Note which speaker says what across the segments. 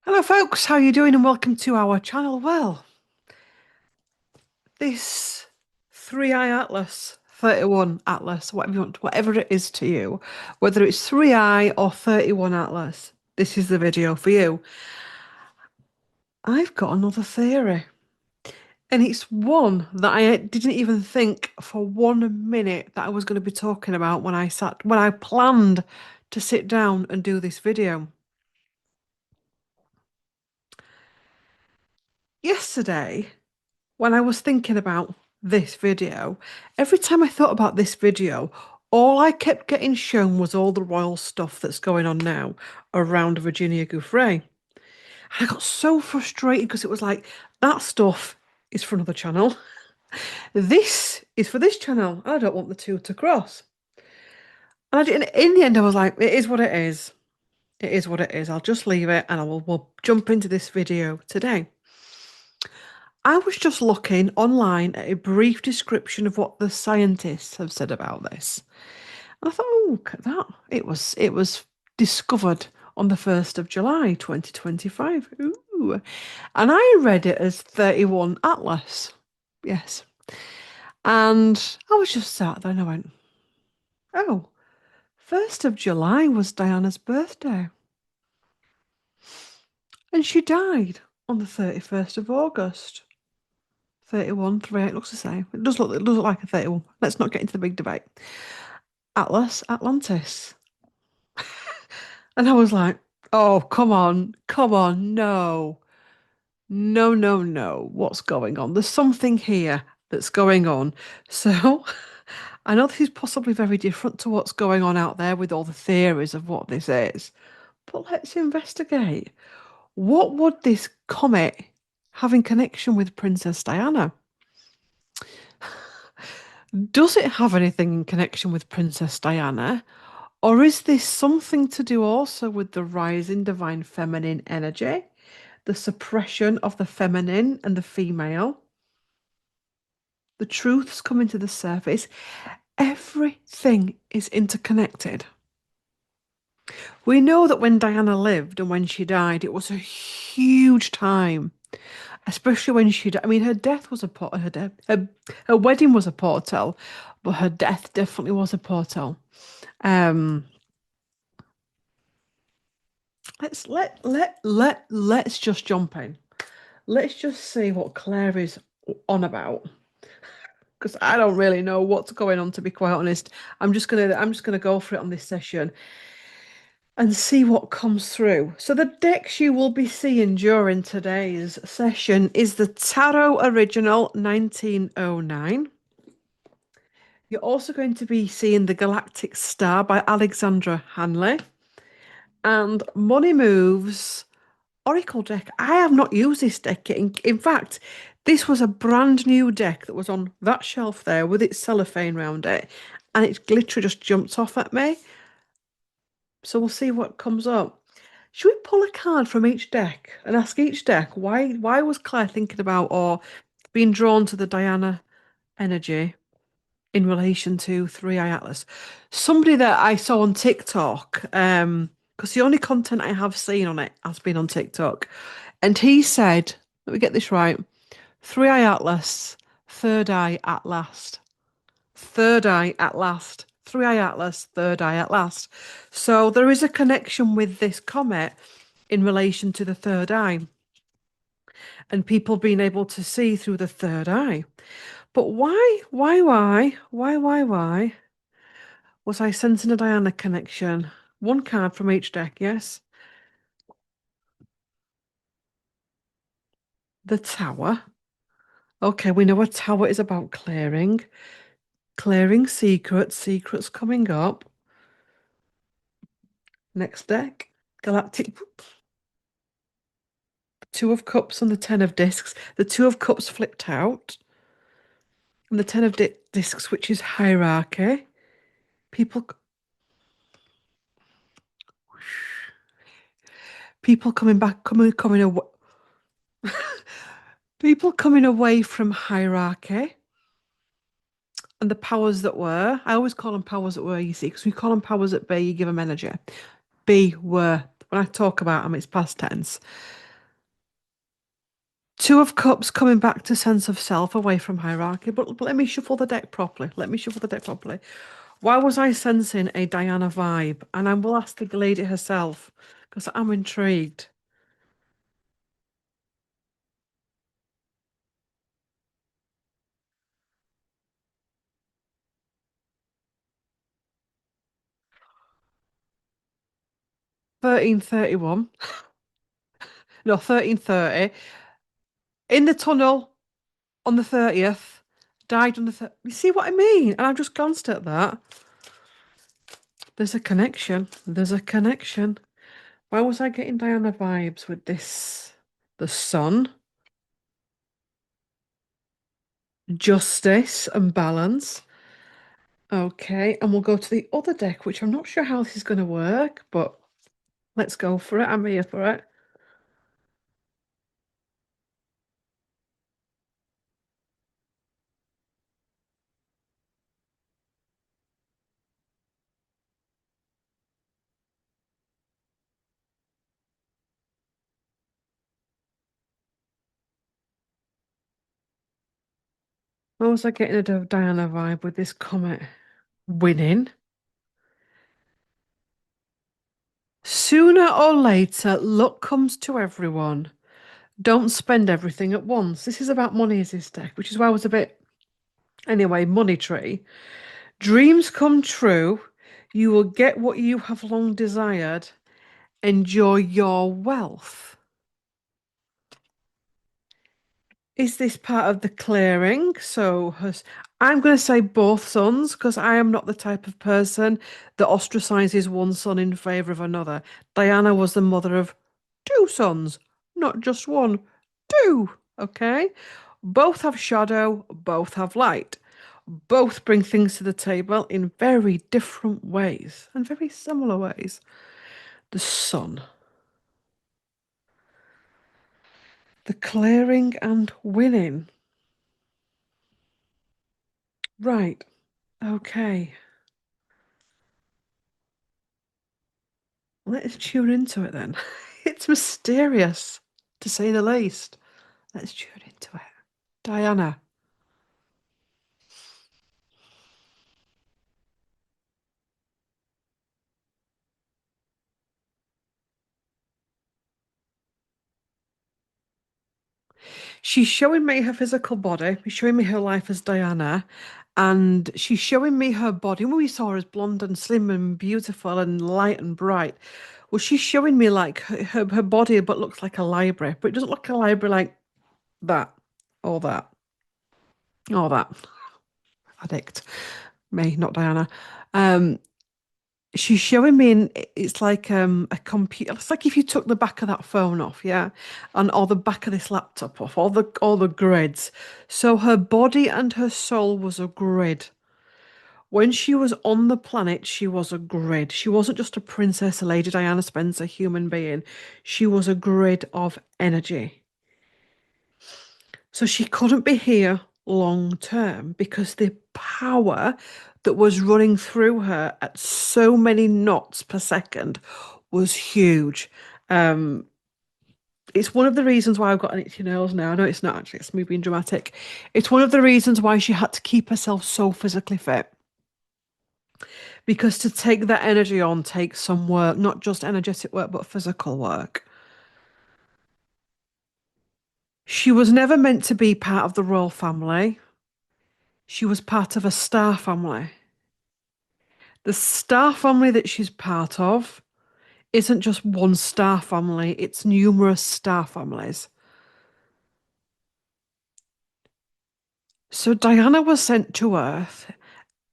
Speaker 1: Hello folks, how are you doing and welcome to our channel. Well, this 3i Atlas, 31 Atlas, whatever you want, whatever it is to you, whether it's 3i or 31 Atlas, this is the video for you. I've got another theory, and it's one that I didn't even think for 1 minute that I was going to be talking about when I planned to sit down and do this video. Yesterday, when I was thinking about this video, every time I thought about this video, all I kept getting shown was all the royal stuff that's going on now around Virginia Gouffre. I got so frustrated because it was like, that stuff is for another channel. This is for this channel. I don't want the two to cross. And I didn't, in the end, I was like, it is what it is. It is what it is. I'll just leave it and we'll jump into this video today. I was just looking online at a brief description of what the scientists have said about this. And I thought, oh, look at that. It was discovered on the 1st of July 2025. Ooh. And I read it as 31 Atlas. Yes. And I was just sat there and I went, oh, 1st of July was Diana's birthday. And she died on the 31st of August. 31, 38 looks the same. It does look like a 31. Let's not get into the big debate. Atlas, Atlantis. And I was like, oh, come on, no. No, no, no. What's going on? There's something here that's going on. So I know this is possibly very different to what's going on out there with all the theories of what this is, but let's investigate. What would this comet have in connection with Princess Diana? Does it have anything in connection with Princess Diana? Or is this something to do also with the rising divine feminine energy, the suppression of the feminine and the female? The truths coming to the surface. Everything is interconnected. We know that when Diana lived and when she died, it was a huge time, especially when she died. I mean, her death was a her wedding was a portal, but her death definitely was a portal. Um, let's just jump in. Let's just see what Claire is on about. Because I don't really know what's going on, to be quite honest. I'm just gonna go for it on this session and see what comes through. So the decks you will be seeing during today's session is the Tarot Original 1909. You're also going to be seeing the Galactic Star by Alexandra Hanley and Money Moves Oracle deck. I have not used this deck yet. In fact, this was a brand new deck that was on that shelf there with its cellophane around it, and it literally just jumped off at me. So we'll see what comes up. Should we pull a card from each deck and ask each deck why was Claire thinking about or being drawn to the Diana energy in relation to 3i Atlas? Somebody that I saw on TikTok, because the only content I have seen on it has been on TikTok, and he said, let me get this right, 3i Atlas, third eye at last. Third eye at last. 3i Atlas, third eye at last. So there is a connection with this comet in relation to the third eye and people being able to see through the third eye. But why was I sensing a Diana connection? One card from each deck, yes? The Tower. Okay, we know a tower is about clearing. Clearing secrets coming up. Next deck, Galactic. Two of Cups and the Ten of Discs. The Two of Cups flipped out. And the Ten of Discs, which is hierarchy. People people coming back, coming away. People coming away from hierarchy and the powers that were. I always call them powers that were, you see, because we call them powers that be, you give them energy. Be, were, when I talk about them, it's past tense. Two of Cups coming back to sense of self away from hierarchy. But let me shuffle the deck properly. Let me shuffle the deck properly. Why was I sensing a Diana vibe? And I will ask the lady herself because I'm intrigued. 1331. No, 1330. In the tunnel on the 30th. Died on the 30th. You see what I mean? And I've just glanced at that. There's a connection. There's a connection. Why was I getting Diana vibes with this? The sun, justice, and balance. Okay, and we'll go to the other deck, which I'm not sure how this is going to work, but let's go for it. I'm here for it. Why was I getting a Diana vibe with this comet winning? Sooner or later, luck comes to everyone. Don't spend everything at once. This is about money, is this deck, which is why I was a bit, anyway, money tree. Dreams come true. You will get what you have long desired. Enjoy your wealth. Is this part of the clearing? So I'm going to say both sons because I am not the type of person that ostracizes one son in favor of another. Diana was the mother of two sons, not just one, two. Okay? Both have shadow, both have light. Both bring things to the table in very different ways and very similar ways. The sun, the clearing and winning. Right. Okay. Let's tune into it then. It's mysterious, to say the least. Let's tune into it. Diana. She's showing me her physical body. She's showing me her life as Diana. And she's showing me her body. When we saw her as blonde and slim and beautiful and light and bright, well, she's showing me like her body, but looks like a library. But it doesn't look like a library like that or that or that. Addict. Me, not Diana. Um, she's showing me in it's like a computer. It's like if you took the back of that phone off, yeah, and or the back of this laptop off, all the grids. So her body and her soul was a grid. When she was on the planet, she was a grid. She wasn't just a princess, a Lady Diana Spencer human being. She was a grid of energy. So she couldn't be here long term because the power that was running through her at so many knots per second was huge. Um, it's one of the reasons why I've got an itchy nose now. No, it's not actually, it's me being dramatic. It's one of the reasons why she had to keep herself so physically fit. Because to take that energy on takes some work, not just energetic work, but physical work. She was never meant to be part of the royal family. She was part of a star family. The star family that she's part of isn't just one star family, it's numerous star families. So Diana was sent to Earth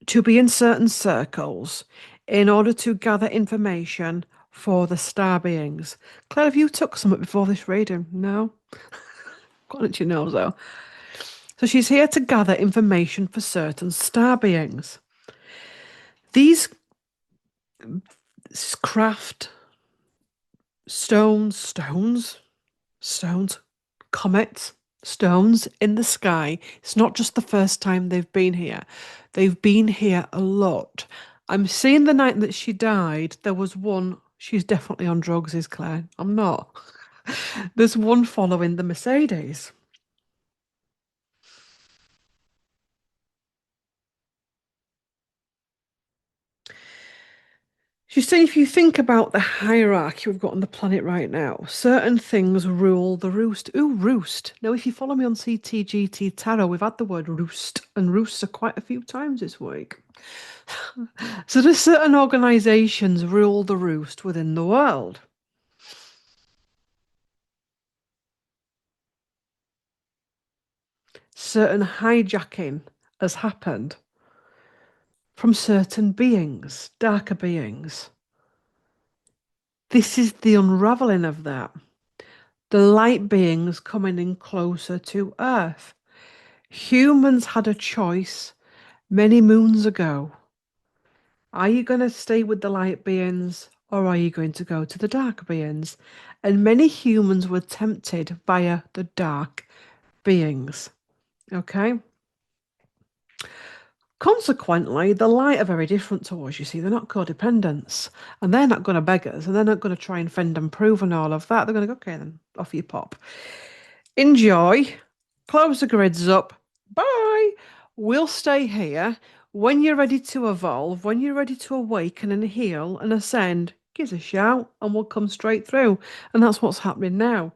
Speaker 1: to be in certain circles in order to gather information for the star beings. Claire, have you took some before this reading? No? Got it, you know, though. So she's here to gather information for certain star beings. These craft stones, comets, stones in the sky. It's not just the first time they've been here. They've been here a lot. I'm seeing the night that she died, there was one she's definitely on drugs, is Claire. I'm not. There's one following the Mercedes. She's saying if you think about the hierarchy we've got on the planet right now, certain things rule the roost. Ooh, roost. Now, if you follow me on CTGT Tarot, we've had the word roost and rooster quite a few times this week. So there's certain organizations rule the roost within the world. Certain hijacking has happened from certain beings, darker beings. This is the unraveling of that. The light beings coming in closer to Earth. Humans had a choice many moons ago. Are you going to stay with the light beings or are you going to go to the dark beings? And many humans were tempted via the dark beings. Okay? Consequently, the light are very different to us. You see, they're not codependents and they're not going to beg us and they're not going to try and fend and prove and all of that. They're going to go, okay, then off you pop. Enjoy, close the grids up. Bye. We'll stay here. When you're ready to evolve, when you're ready to awaken and heal and ascend, give us a shout and we'll come straight through. And that's what's happening now.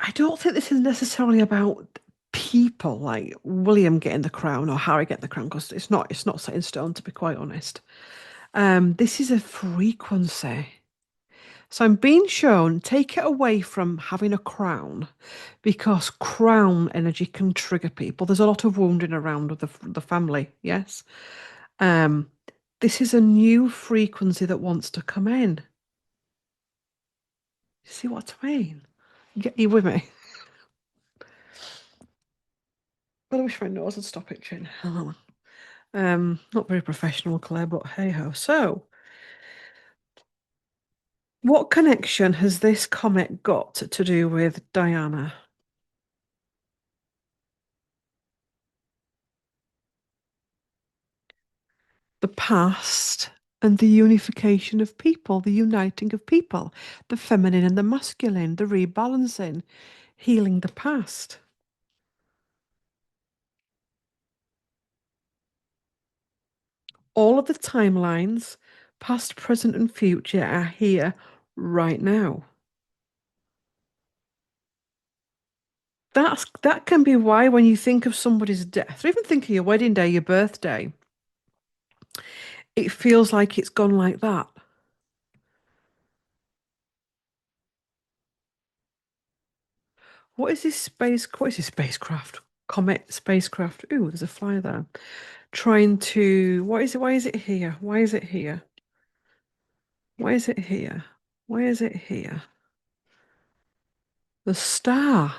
Speaker 1: I don't think this is necessarily about people like William getting the crown or Harry getting the crown because it's not set in stone, to be quite honest. This is a frequency. So I'm being shown take it away from having a crown because crown energy can trigger people. There's a lot of wounding around with the family, yes. Um, this is a new frequency that wants to come in. You see what I mean? Get you with me? Well, I wish my nose would stop itching. Not very professional, Claire, but hey ho. So, what connection has this comet got to do with Diana? The past and the unification of people, the uniting of people, the feminine and the masculine, the rebalancing, healing the past. All of the timelines, past, present, and future, are here right now. That can be why when you think of somebody's death, or even think of your wedding day, your birthday, it feels like it's gone like that. What is this spacecraft? Comet spacecraft. Ooh, there's a fly there. Trying to what is it? Why is it here? Why is it here? Why is it here? Why is it here? The star,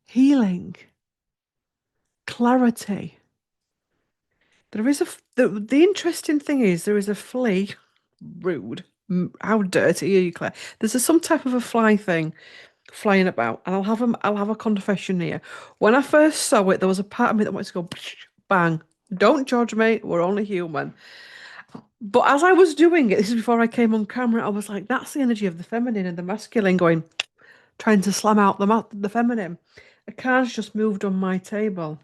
Speaker 1: healing, clarity. There is the interesting thing is there is a flea. Rude. How dirty are you, Claire? Some type of a fly thing flying about, and I'll have a confession here. When I first saw it, there was a part of me that wanted to go bang. Don't judge me. We're only human. But as I was doing it, this is before I came on camera, I was like, that's the energy of the feminine and the masculine going, trying to slam out the feminine. A card's just moved on my table.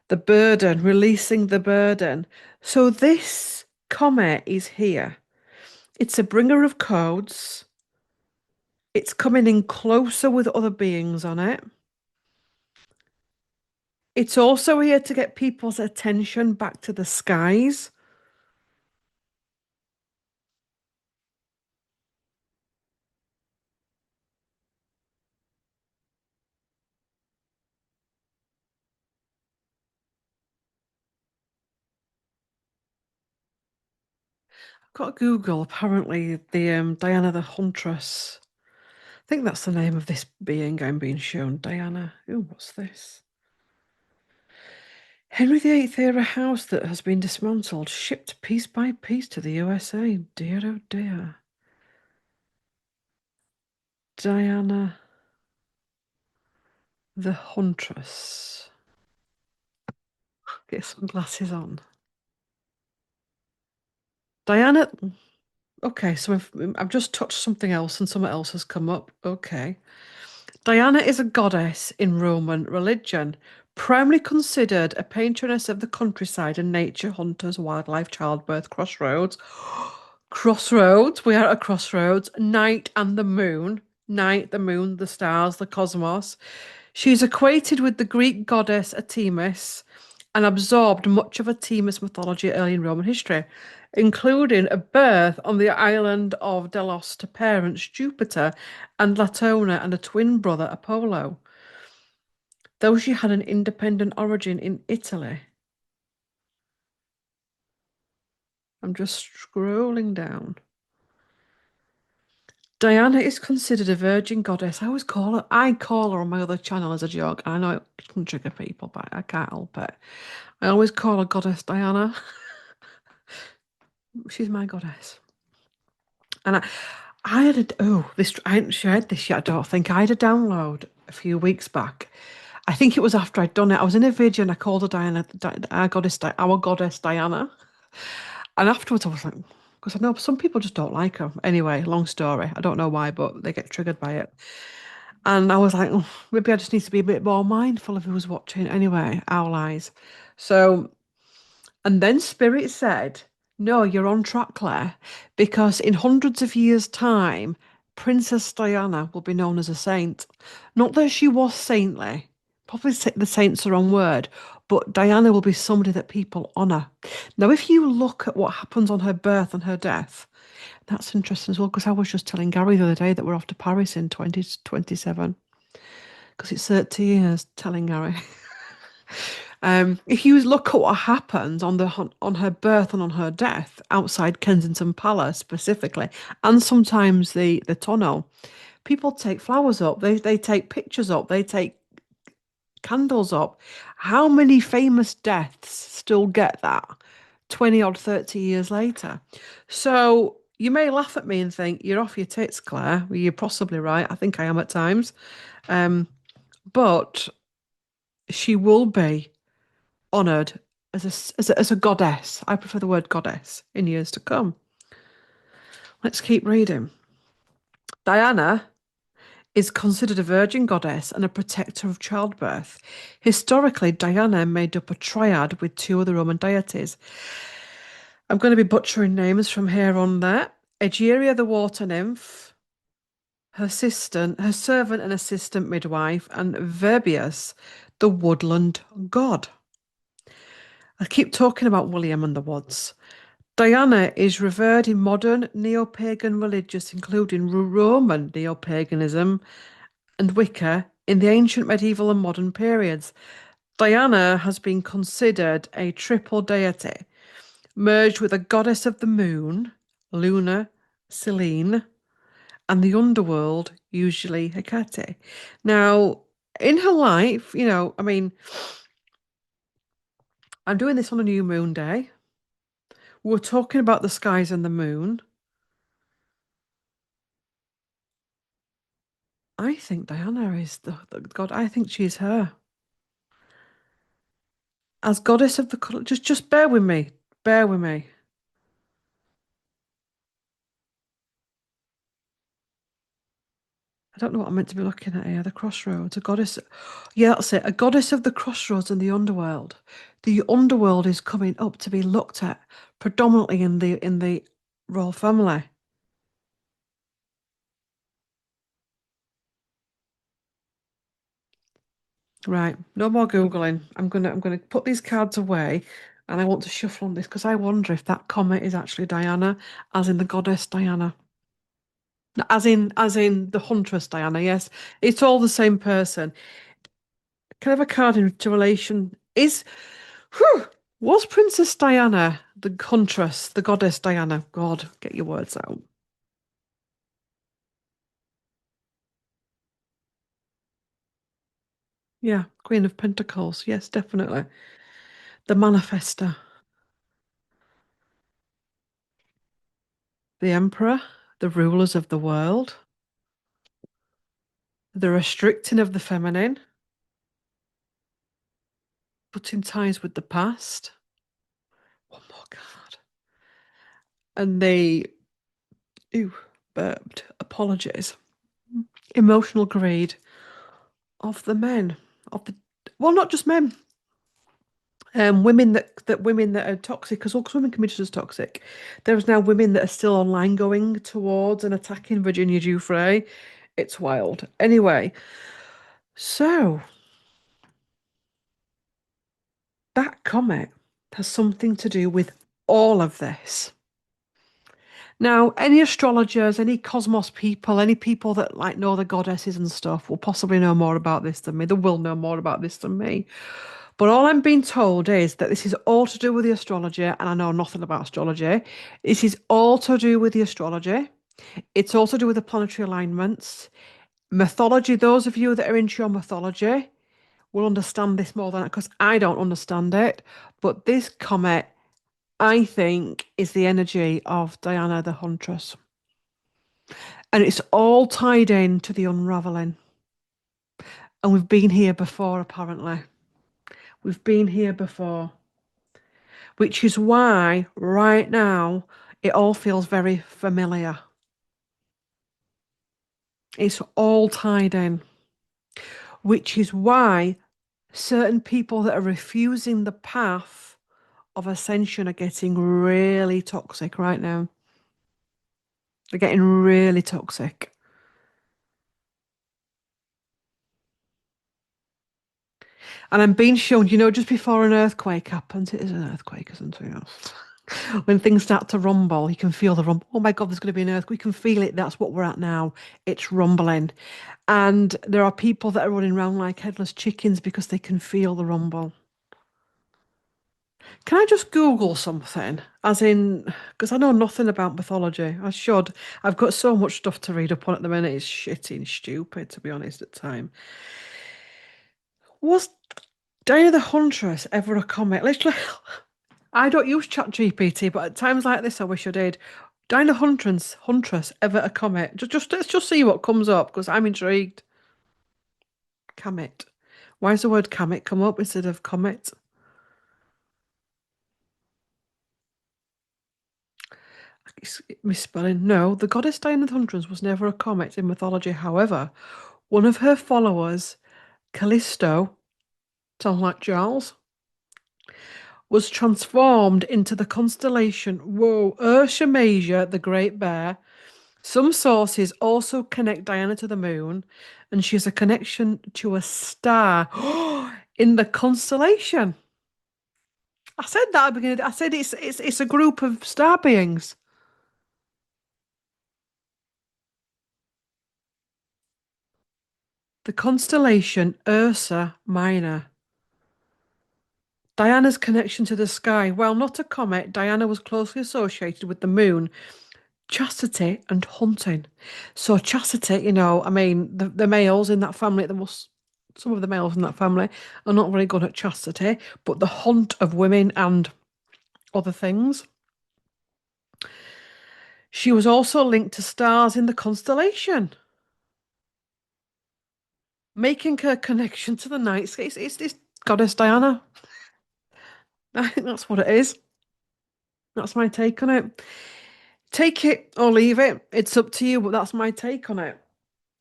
Speaker 1: The burden, releasing the burden. So this comet is here. It's a bringer of codes. It's coming in closer with other beings on it. It's also here to get people's attention back to the skies. I've got Google, apparently, the Diana the Huntress. I think that's the name of this being I'm being shown. Diana. Ooh, what's this? Henry VIII era house that has been dismantled, shipped piece by piece to the USA. Dear oh dear. Diana the Huntress. Get some glasses on. Diana. Okay, so I've just touched something else and something else has come up. Okay. Diana is a goddess in Roman religion, primarily considered a patroness of the countryside and nature, hunters, wildlife, childbirth, crossroads. Crossroads, we are at a crossroads. Night and the moon. Night, the moon, the stars, the cosmos. She's equated with the Greek goddess Artemis and absorbed much of Artemis mythology early in Roman history, including a birth on the island of Delos to parents Jupiter and Latona and a twin brother Apollo. Though she had an independent origin in Italy. I'm just scrolling down. Diana is considered a virgin goddess. I call her on my other channel as a joke. I know it can trigger people, but I can't help it. I always call her Goddess Diana. She's my goddess. And I had I hadn't shared this yet, I don't think. I had a download a few weeks back. I think it was after I'd done it. I was in a video and I called her Diana, our goddess Diana. And afterwards I was like, because I know some people just don't like her. Anyway, long story. I don't know why, but they get triggered by it. And I was like, "Oh, maybe I just need to be a bit more mindful of who's watching." Anyway, owl eyes. So, and then Spirit said, "No, you're on track, Claire, because in hundreds of years' time, Princess Diana will be known as a saint. Not that she was saintly, probably the saint's the wrong word, but Diana will be somebody that people honour. Now, if you look at what happens on her birth and her death, that's interesting as well, because I was just telling Gary the other day that we're off to Paris in 2027, because it's 30 years, telling Gary. If you look at what happens on her birth and on her death outside Kensington Palace specifically, and sometimes the tunnel, people take flowers up, they take pictures up, they take candles up. How many famous deaths still get that 20 odd 30 years later? So you may laugh at me and think you're off your tits, Claire. Well, you're possibly right. I think I am at times. Um, but she will be honoured as a goddess. I prefer the word goddess in years to come. Let's keep reading. Diana is considered a virgin goddess and a protector of childbirth. Historically, Diana made up a triad with two other Roman deities. I'm going to be butchering names from here on there. Egeria, the water nymph, her servant and assistant midwife, and Verbius, the woodland god. I keep talking about William and the woods. Diana is revered in modern neo-pagan religions, including Roman neo-paganism and Wicca, in the ancient, medieval, and modern periods. Diana has been considered a triple deity, merged with a goddess of the moon, Luna, Selene, and the underworld, usually Hecate. Now, in her life, I mean, I'm doing this on a new moon day. We're talking about the skies and the moon. I think Diana is the god. I think she's her. As goddess of the color. Just bear with me. Bear with me. I don't know what I'm meant to be looking at here. The crossroads. A goddess. Yeah, that's it. A goddess of the crossroads and the underworld. The underworld is coming up to be looked at predominantly in the royal family. Right. No more Googling. I'm gonna put these cards away and I want to shuffle on this because I wonder if that comet is actually Diana, as in the goddess Diana. As in the huntress Diana, yes. It's all the same person. Can I have a card into relation? Whew, was Princess Diana the huntress, the goddess Diana? God, get your words out. Yeah, Queen of Pentacles. Yes, definitely. The manifester, the emperor, the rulers of the world, the restricting of the feminine, putting ties with the past. One more card. and the ew, burped apologies, emotional greed of the men, of the well, not just men, women that women that are toxic, because all women can be just as toxic. There's now women that are still online going towards and attacking Virginia Giuffre. It's wild. Anyway, so that comet has something to do with all of this. Now, any astrologers, any cosmos people, any people that like know the goddesses and stuff will possibly know more about this than me. They will know more about this than me. But all I'm being told is that this is all to do with the astrology, and I know nothing about astrology. This is all to do with the astrology. It's also to do with the planetary alignments. Mythology, those of you that are into your mythology will understand this more than because I don't understand it. But this comet, I think, is the energy of Diana the Huntress. And it's all tied in to the unraveling. And we've been here before, apparently. We've been here before, which is why right now it all feels very familiar. It's all tied in, which is why certain people that are refusing the path of ascension are getting really toxic right now. They're getting really toxic. And I'm being shown, just before an earthquake happens, it is an earthquake, isn't it? When things start to rumble, you can feel the rumble. Oh my God, there's going to be an earthquake. We can feel it. That's what we're at now. It's rumbling. And there are people that are running around like headless chickens because they can feel the rumble. Can I just Google something? As in, because I know nothing about mythology. I should. I've got so much stuff to read up on at the minute. It's shitting stupid, to be honest, at time. Was Diana the Huntress ever a comet? Literally, I don't use ChatGPT, but at times like this, I wish I did. Diana Huntress ever a comet? Just let's just see what comes up because I'm intrigued. Comet. Why does the word comet come up instead of comet? It's misspelling. No, the goddess Diana the Huntress was never a comet in mythology. However, one of her followers, Callisto, sounds like Charles, was transformed into the constellation, whoa, Ursa Major, the Great Bear. Some sources also connect Diana to the moon, and she has a connection to a star in the constellation. I said that at the beginning. I said it's a group of star beings. The constellation Ursa Minor. Diana's connection to the sky. While not a comet, Diana was closely associated with the moon, chastity, and hunting. So chastity, I mean, the males in that family, some of the males in that family are not very good at chastity, but the hunt of women and other things. She was also linked to stars in the constellation, making her connection to the night sky. It's goddess Diana. I think that's what it is. That's my take on it. Take it or leave it. It's up to you, but that's my take on it.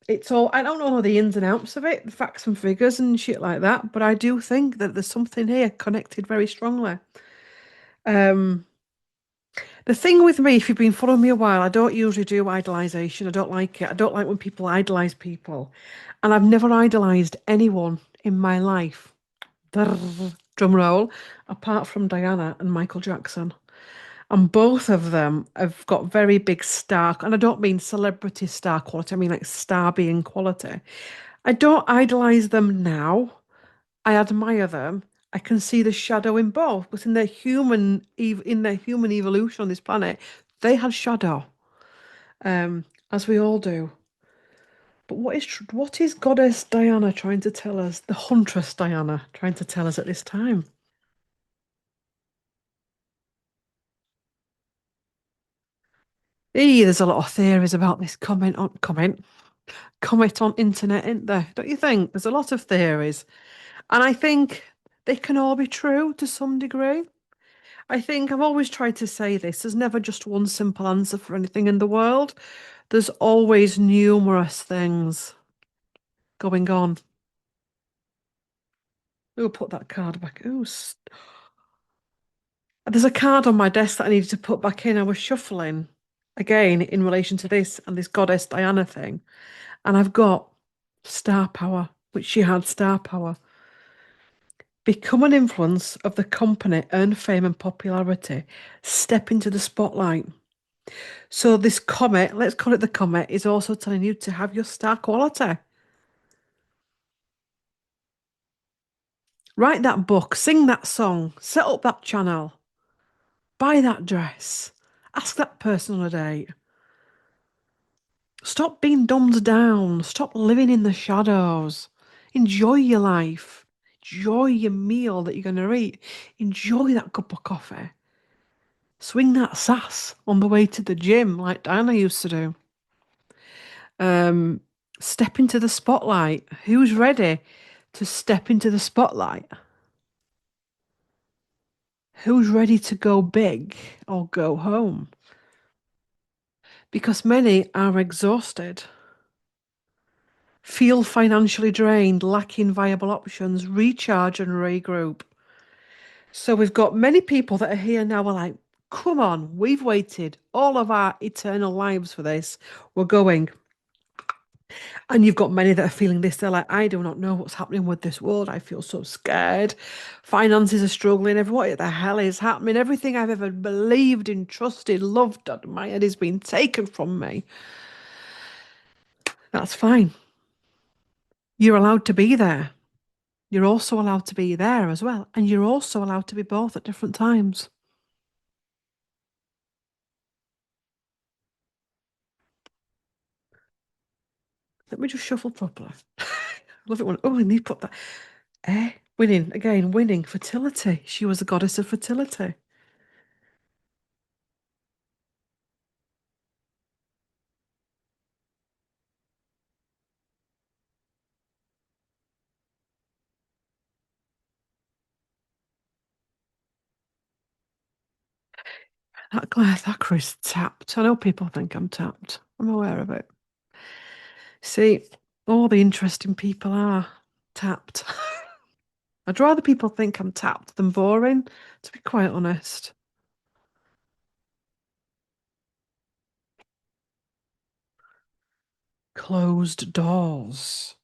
Speaker 1: It's all, I don't know the ins and outs of it, the facts and figures and shit like that, but I do think that there's something here connected very strongly. Um, the thing with me, if you've been following me a while, I don't usually do idolization. I don't like it. I don't like when people idolize people. And I've never idolized anyone in my life. Drum roll, apart from Diana and Michael Jackson. And both of them have got very big star, and I don't mean celebrity star quality, I mean like star being quality. I don't idolize them now. I admire them. I can see the shadow in both, because in their human evolution on this planet, they had shadow, as we all do. But what is Goddess Diana trying to tell us? The Huntress Diana trying to tell us at this time? There's a lot of theories about this comment on internet, isn't there? Don't you think? There's a lot of theories. And I think they can all be true to some degree. I think I've always tried to say this. There's never just one simple answer for anything in the world. There's always numerous things going on. Who'll put that card back? There's a card on my desk that I needed to put back in. I was shuffling again in relation to this and this goddess Diana thing. And I've got star power, which she had star power. Become an influence of the company, earn fame and popularity, step into the spotlight. So this comet, let's call it the comet, is also telling you to have your star quality. Write that book, sing that song, set up that channel, buy that dress, ask that person on a date. Stop being dumbed down. Stop living in the shadows. Enjoy your life. Enjoy your meal that you're going to eat. Enjoy that cup of coffee. Swing that sass on the way to the gym like Diana used to do. Um, Step into the spotlight. Who's ready to step into the spotlight? Who's ready to go big or go home? Because many are exhausted, feel financially drained, lacking viable options, recharge and regroup. So we've got many people that are here now are like, come on, we've waited all of our eternal lives for this. We're going. And you've got many that are feeling this. They're like, I do not know what's happening with this world. I feel so scared. Finances are struggling. What the hell is happening? Everything I've ever believed in, trusted, loved, admired is being taken from me. That's fine. You're allowed to be there. You're also allowed to be there as well. And you're also allowed to be both at different times. Let me just shuffle properly. Love it when, oh, and you put that. Winning, again, winning, fertility. She was the goddess of fertility. That glass Thacker is tapped. I know people think I'm tapped. I'm aware of it. See, all the interesting people are tapped. I'd rather people think I'm tapped than boring, to be quite honest. Closed doors.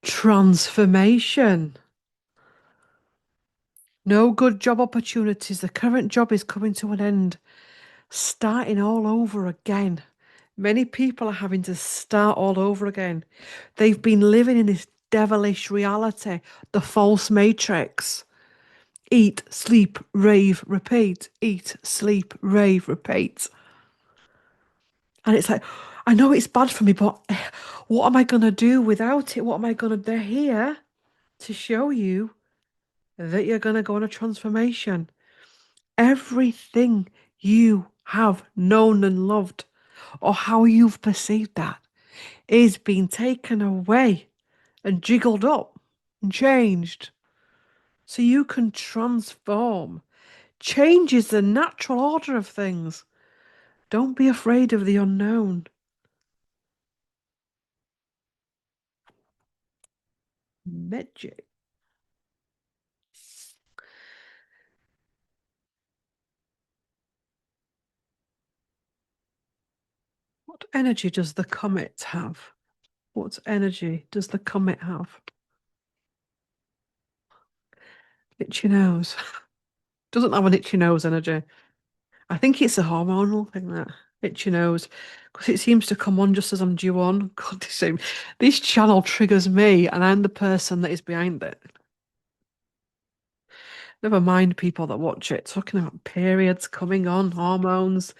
Speaker 1: Transformation. No good job opportunities. The current job is coming to an end. Starting all over again. Many people are having to start all over again. They've been living in this devilish reality, the false matrix. Eat, sleep, rave, repeat. Eat, sleep, rave, repeat. And it's like, I know it's bad for me, but what am I going to do without it? What am I going to? They're here to show you that you're going to go on a transformation. Everything you have known and loved, or how you've perceived that, is being taken away and jiggled up and changed. So you can transform. Change is the natural order of things. Don't be afraid of the unknown. Magic. What energy does the comet have? What energy does the comet have? Itchy nose. Doesn't have an itchy nose energy. I think it's a hormonal thing that itchy nose, because it seems to come on just as I'm due on. God, this channel triggers me, and I'm the person that is behind it. Never mind people that watch it talking about periods coming on, hormones,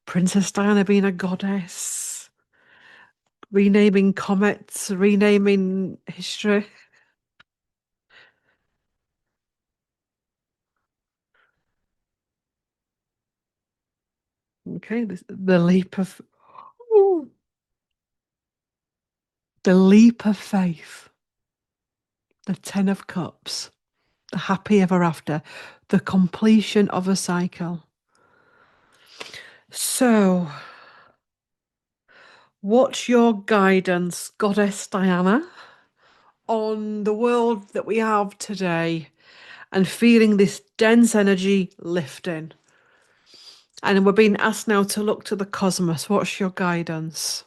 Speaker 1: Princess Diana being a goddess, renaming comets, renaming history. Okay, the leap of ooh, the leap of faith, the Ten of Cups. the happy ever after, the completion of a cycle. So, what's your guidance, Goddess Diana, on the world that we have today and feeling this dense energy lifting? And we're being asked now to look to the cosmos. What's your guidance?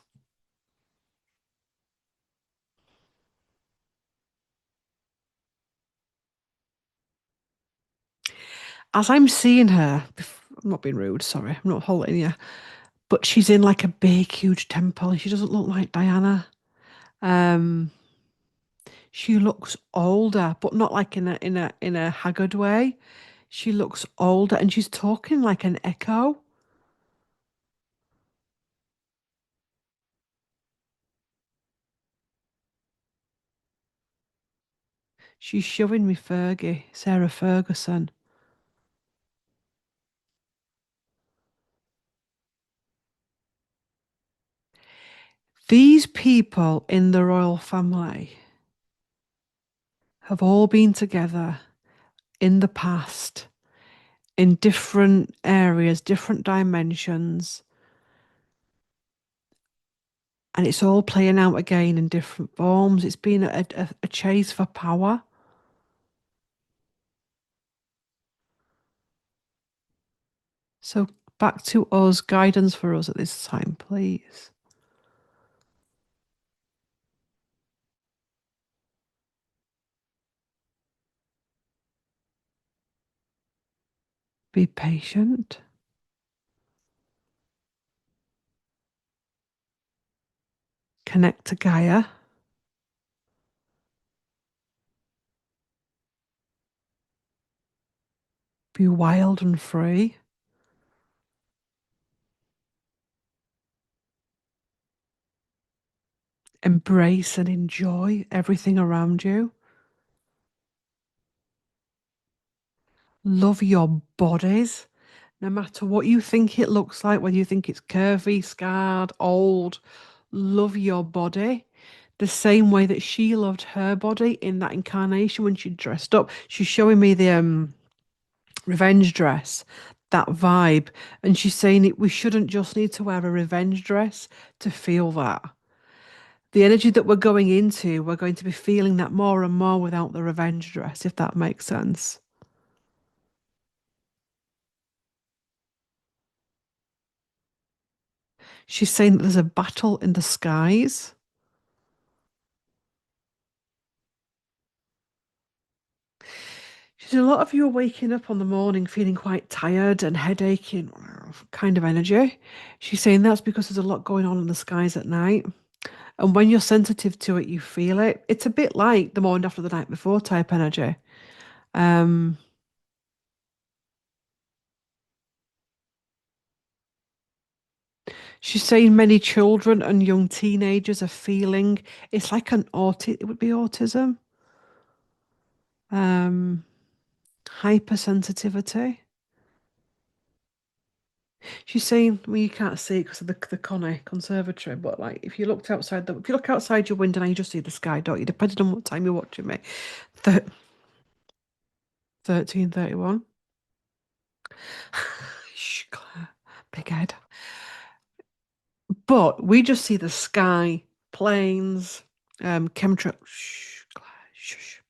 Speaker 1: As I'm seeing her, I'm not being rude, sorry, I'm not holding you, but she's in like a big, huge temple and she doesn't look like Diana. Um, she looks older, but not like in a haggard way. She looks older and she's talking like an echo. She's showing me Fergie, Sarah Ferguson. These people in the royal family have all been together in the past in different areas, different dimensions, and it's all playing out again in different forms. It's been a chase for power. So back to us, guidance for us at this time, please. Be patient, connect to Gaia, be wild and free, embrace and enjoy everything around you. Love your bodies, no matter what you think it looks like, whether you think it's curvy, scarred, old. Love your body the same way that she loved her body in that incarnation when she dressed up. She's showing me the revenge dress, that vibe, and she's saying it. We shouldn't just need to wear a revenge dress to feel that. The energy that we're going into, we're going to be feeling that more and more without the revenge dress, if that makes sense. She's saying that there's a battle in the skies. She said a lot of you are waking up on the morning feeling quite tired and headaching kind of energy. She's saying that's because there's a lot going on in the skies at night. And when you're sensitive to it, you feel it. It's a bit like the morning after the night before type energy. Um, she's saying many children and young teenagers are feeling it's like it would be autism, um, hypersensitivity. She's saying, well, you can't see it because of the conservatory, but like if you look outside your window and you just see the sky, don't you? Depending on what time you're watching me. Thir 13:31. Shh, Claire, big head. But we just see the sky, planes, chemtrail. Shh, Claire, shush.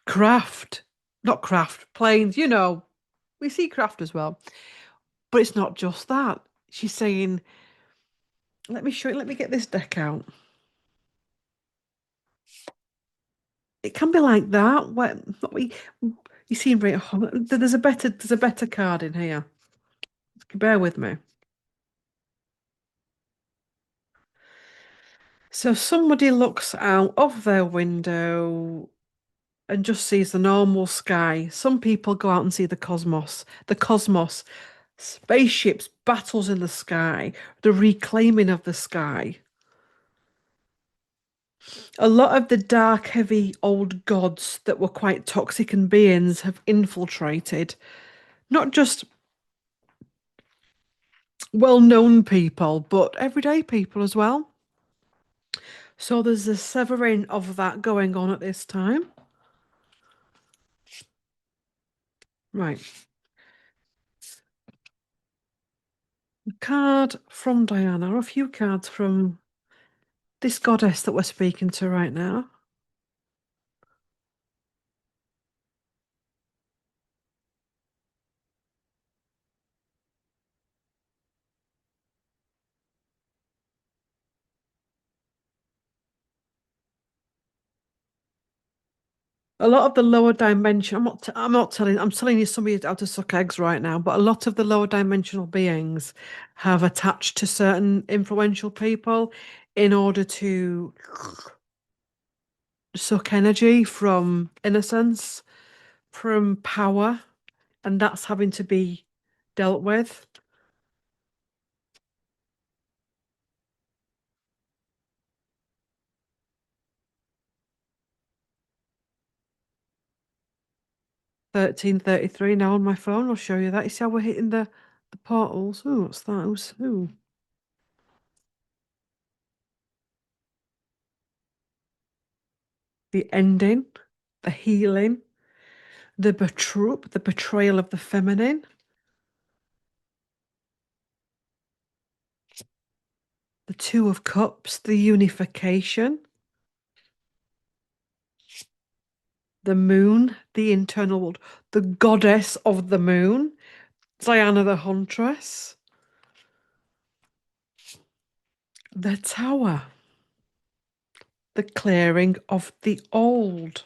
Speaker 1: Craft, not craft, planes. We see craft as well, but it's not just that. She's saying, let me show you. Let me get this deck out. It can be like that. What we you seem very. There's a better card in here. Bear with me. So somebody looks out of their window and just sees the normal sky. Some people go out and see the cosmos. The cosmos, spaceships, battles in the sky, the reclaiming of the sky. A lot of the dark, heavy old gods that were quite toxic and beings have infiltrated not just well-known people, but everyday people as well. So there's a severing of that going on at this time. Right. A card from Diana, or a few cards from this goddess that we're speaking to right now. A lot of the lower dimension, I'm not telling, I'm telling you somebody how to suck eggs right now, but a lot of the lower dimensional beings have attached to certain influential people in order to suck energy from innocence, from power, and that's having to be dealt with. 1333 now on my phone. I'll show you that. You see how we're hitting the portals? Oh, what's that? Ooh. The ending, the healing, the betrayal of the feminine, the Two of Cups, the unification, the moon, the internal world, the goddess of the moon, Diana the Huntress, the Tower, the clearing of the old.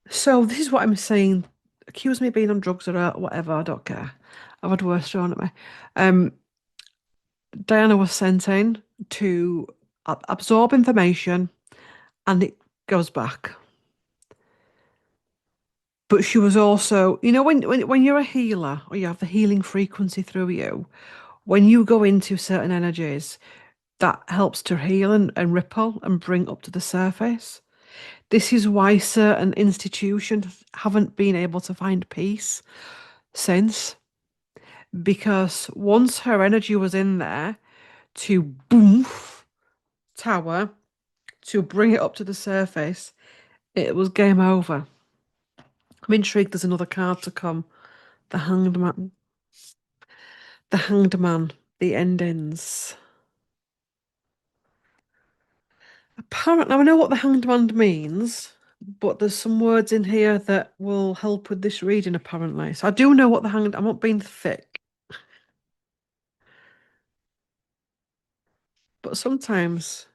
Speaker 1: So this is what I'm saying. Accuse me of being on drugs or whatever, I don't care. I've had worse thrown at me. Um, Diana was sent in to absorb information and it goes back. But she was also, when you're a healer or you have the healing frequency through you, when you go into certain energies, that helps to heal and ripple and bring up to the surface. This is why certain institutions haven't been able to find peace since, because once her energy was in there to boom, tower, to bring it up to the surface, it was game over. I'm intrigued there's another card to come. The Hanged Man. The Hanged Man. The endings. Apparently, I know what the Hanged Man means, but there's some words in here that will help with this reading, apparently. So I do know what the Hanged... I'm not being thick. But sometimes...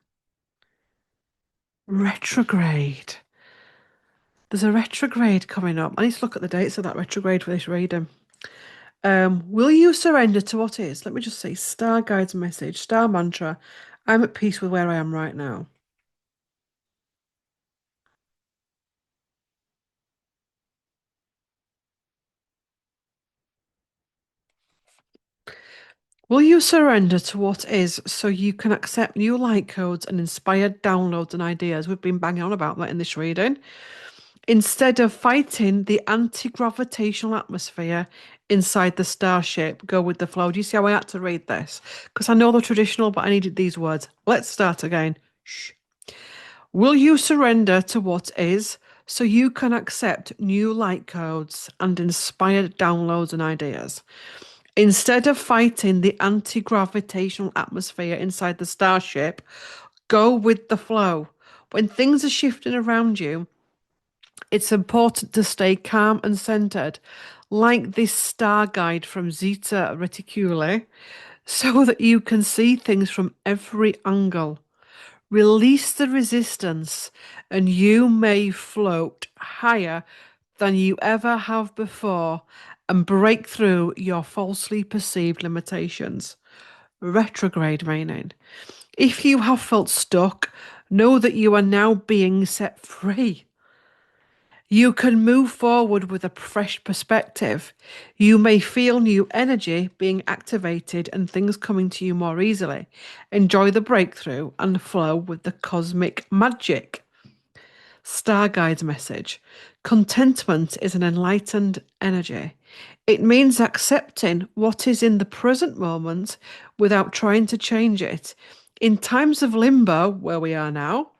Speaker 1: Retrograde. There's a retrograde coming up. I need to look at the dates of that retrograde for this reading. Will you surrender to what is? Let me just say, Star Guide's message, Star Mantra. I'm at peace with where I am right now. Will you surrender to what is so you can accept new light codes and inspired downloads and ideas? We've been banging on about that in this reading. Instead of fighting the anti-gravitational atmosphere inside the starship, go with the flow. Do you see how I had to read this? Because I know the traditional, but I needed these words. Let's start again. Shh. Will you surrender to what is so you can accept new light codes and inspired downloads and ideas? Instead of fighting the anti-gravitational atmosphere inside the starship, go with the flow. When things are shifting around you, it's important to stay calm and centered, like this star guide from Zeta Reticuli, so that you can see things from every angle. Release the resistance, and you may float higher than you ever have before and break through your falsely perceived limitations. Retrograde meaning. If you have felt stuck, know that you are now being set free. You can move forward with a fresh perspective. You may feel new energy being activated and things coming to you more easily. Enjoy the breakthrough and flow with the cosmic magic. Star Guide's message. Contentment is an enlightened energy. It means accepting what is in the present moment without trying to change it. In times of limbo, where we are now,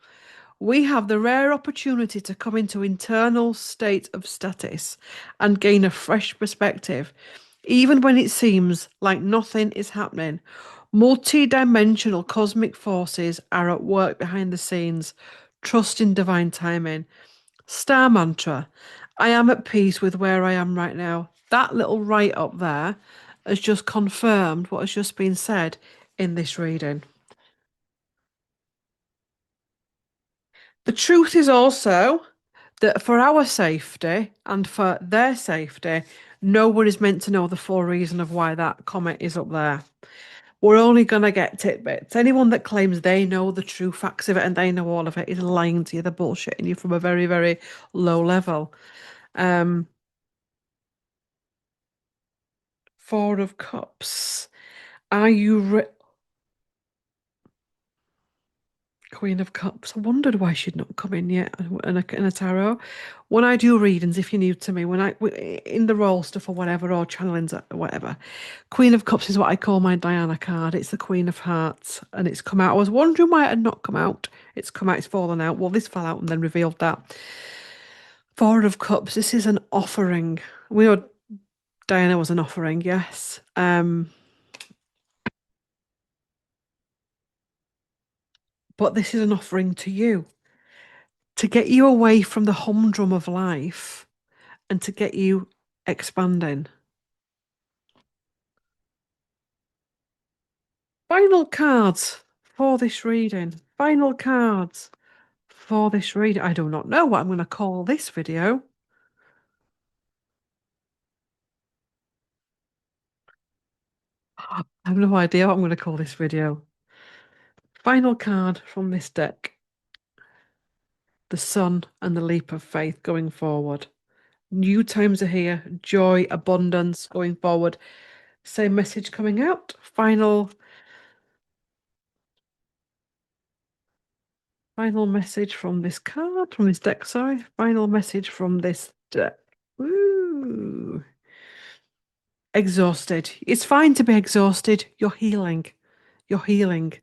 Speaker 1: We have the rare opportunity to come into internal state of status and gain a fresh perspective, even when it seems like nothing is happening. Multi-dimensional cosmic forces are at work behind the scenes. Trust in divine timing. Star mantra. I am at peace with where I am right now. That little write up there has just confirmed what has just been said in this reading. The truth is also that for our safety and for their safety, no one is meant to know the full reason of why that comment is up there. We're only going to get tidbits. Anyone that claims they know the true facts of it and they know all of it is lying to you. They're bullshitting you from a very, very low level. Um, Four of Cups. Are you Queen of Cups? I wondered why she'd not come in yet in a tarot. When I do readings, if you're new to me, when in the role stuff or whatever, or channelings or whatever, Queen of Cups is what I call my Diana card. It's the Queen of Hearts, and it's come out. I was wondering why it had not come out. It's come out. It's fallen out. Well, this fell out and then revealed that. Four of Cups. This is an offering. We know Diana was an offering, yes. But this is an offering to you to get you away from the humdrum of life and to get you expanding. Final cards for this reading. Final cards for this reading. I do not know what I'm going to call this video. I have no idea what I'm going to call this video. Final card from this deck. The sun and the leap of faith going forward. New times are here. Joy, abundance going forward. Same message coming out. Final message from this card, from this deck, sorry. Final message from this deck. Woo. Exhausted. It's fine to be exhausted. You're healing. You're healing.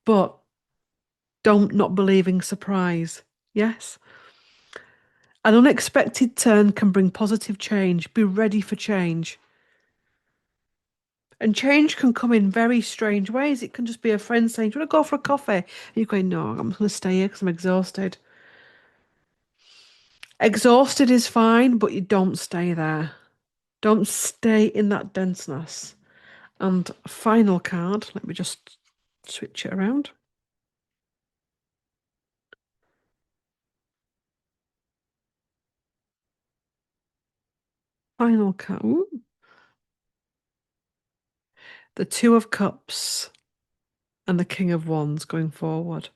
Speaker 1: But don't not believing surprise. Yes? An unexpected turn can bring positive change. Be ready for change. And change can come in very strange ways. It can just be a friend saying, do you want to go for a coffee? And you're going, no, I'm going to stay here because I'm exhausted. Exhausted is fine, but you don't stay there. Don't stay in that denseness. And final card, let me just switch it around. Final card. Ooh. The Two of Cups and the King of Wands going forward.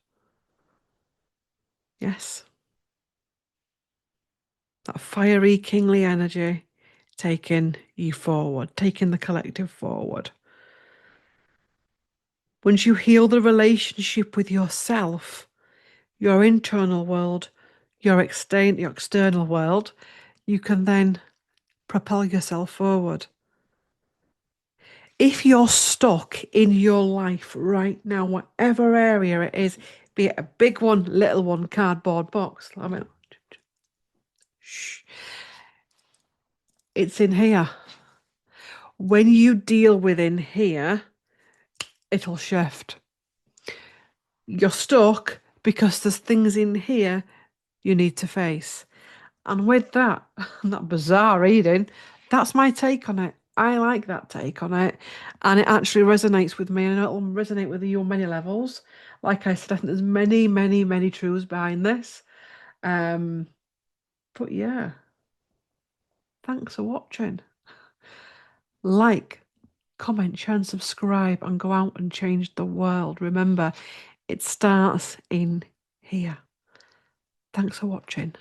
Speaker 1: Yes. That fiery, kingly energy taking you forward, taking the collective forward. Once you heal the relationship with yourself, your internal world, your external world, you can then propel yourself forward. If you're stuck in your life right now, whatever area it is, be it a big one, little one, cardboard box, I mean, shh, it's in here. When you deal with in here, it'll shift. You're stuck because there's things in here you need to face. And with that, that bizarre reading, that's my take on it. I like that take on it. And it actually resonates with me. And it'll resonate with you on many levels. Like I said, I think there's many, many, many truths behind this. But yeah, thanks for watching. Like, comment, share, and subscribe, and go out and change the world. Remember, it starts in here. Thanks for watching.